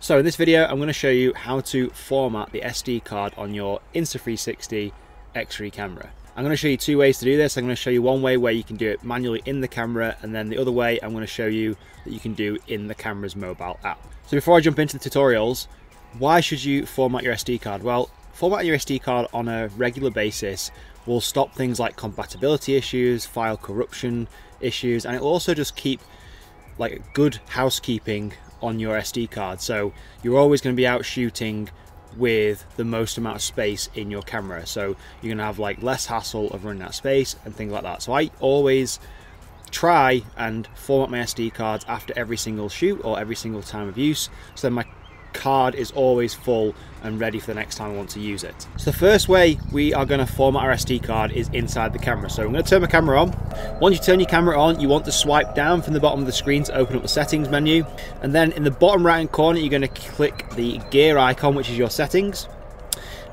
So in this video, I'm going to show you how to format the SD card on your Insta360 X3 camera. I'm going to show you two ways to do this. I'm going to show you one way where you can do it manually in the camera, and then the other way I'm going to show you that you can do in the camera's mobile app. So before I jump into the tutorials, why should you format your SD card? Well, formatting your SD card on a regular basis will stop things like compatibility issues, file corruption issues, and it will also just keep like good housekeeping on your SD card. So you're always going to be out shooting with the most amount of space in your camera, so you're going to have like less hassle of running out of space and things like that. So I always try and format my SD cards after every single shoot or every single time of use, so then my card is always full and ready for the next time I want to use it. So the first way we are going to format our SD card is inside the camera. So I'm going to turn my camera on. Once you turn your camera on, you want to swipe down from the bottom of the screen to open up the settings menu, and then in the bottom right hand corner you're going to click the gear icon, which is your settings,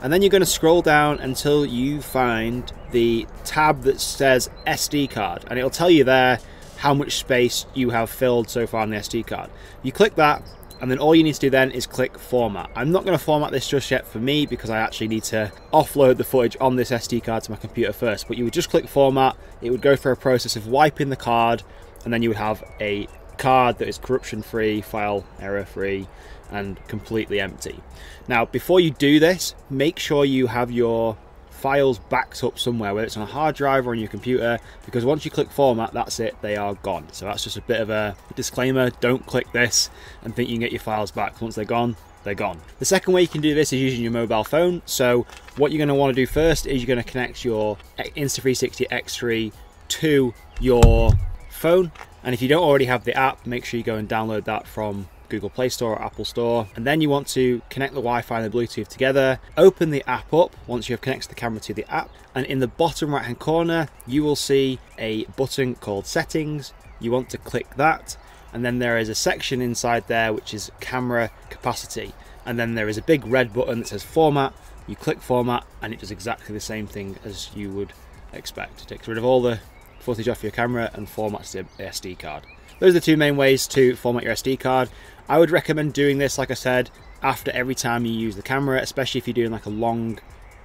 and then you're going to scroll down until you find the tab that says SD card, and it'll tell you there how much space you have filled so far on the SD card. You click that, and then all you need to do then is click format. I'm not going to format this just yet for me because I actually need to offload the footage on this SD card to my computer first, but you would just click format. It would go through a process of wiping the card, and then you would have a card that is corruption free, file error free, and completely empty. Now before you do this, make sure you have your files backed up somewhere, whether it's on a hard drive or on your computer, because once you click format, that's it, they are gone. So that's just a bit of a disclaimer. Don't click this and think you can get your files back. Once they're gone, they're gone. The second way you can do this is using your mobile phone. So what you're going to want to do first is you're going to connect your Insta360 X3 to your phone, and if you don't already have the app, make sure you go and download that from Google Play Store or Apple Store, and then you want to connect the Wi-Fi and the Bluetooth together. Open the app up once you have connected the camera to the app, and in the bottom right hand corner you will see a button called settings. You want to click that, and then there is a section inside there which is camera capacity, and then there is a big red button that says format. You click format and it does exactly the same thing as you would expect. It takes rid of all the footage off your camera and formats the SD card. Those are the two main ways to format your SD card. I would recommend doing this, like I said, after every time you use the camera, especially if you're doing like a long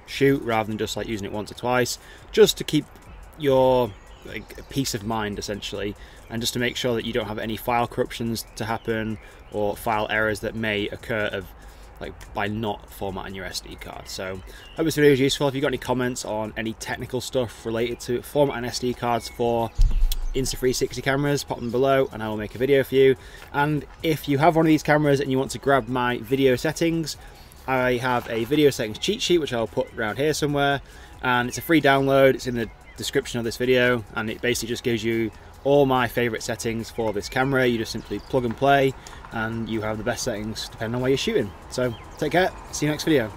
shoot rather than just like using it once or twice, just to keep your like peace of mind essentially, and just to make sure that you don't have any file corruptions to happen or file errors that may occur of like by not formatting your SD card. So I hope this video is useful. If you've got any comments on any technical stuff related to formatting SD cards for Insta360 cameras, pop them below and I will make a video for you. And if you have one of these cameras and you want to grab my video settings, I have a video settings cheat sheet which I'll put around here somewhere, and it's a free download. It's in the description of this video, and it basically just gives you all my favorite settings for this camera. You just simply plug and play and you have the best settings depending on where you're shooting. So take care, see you next video.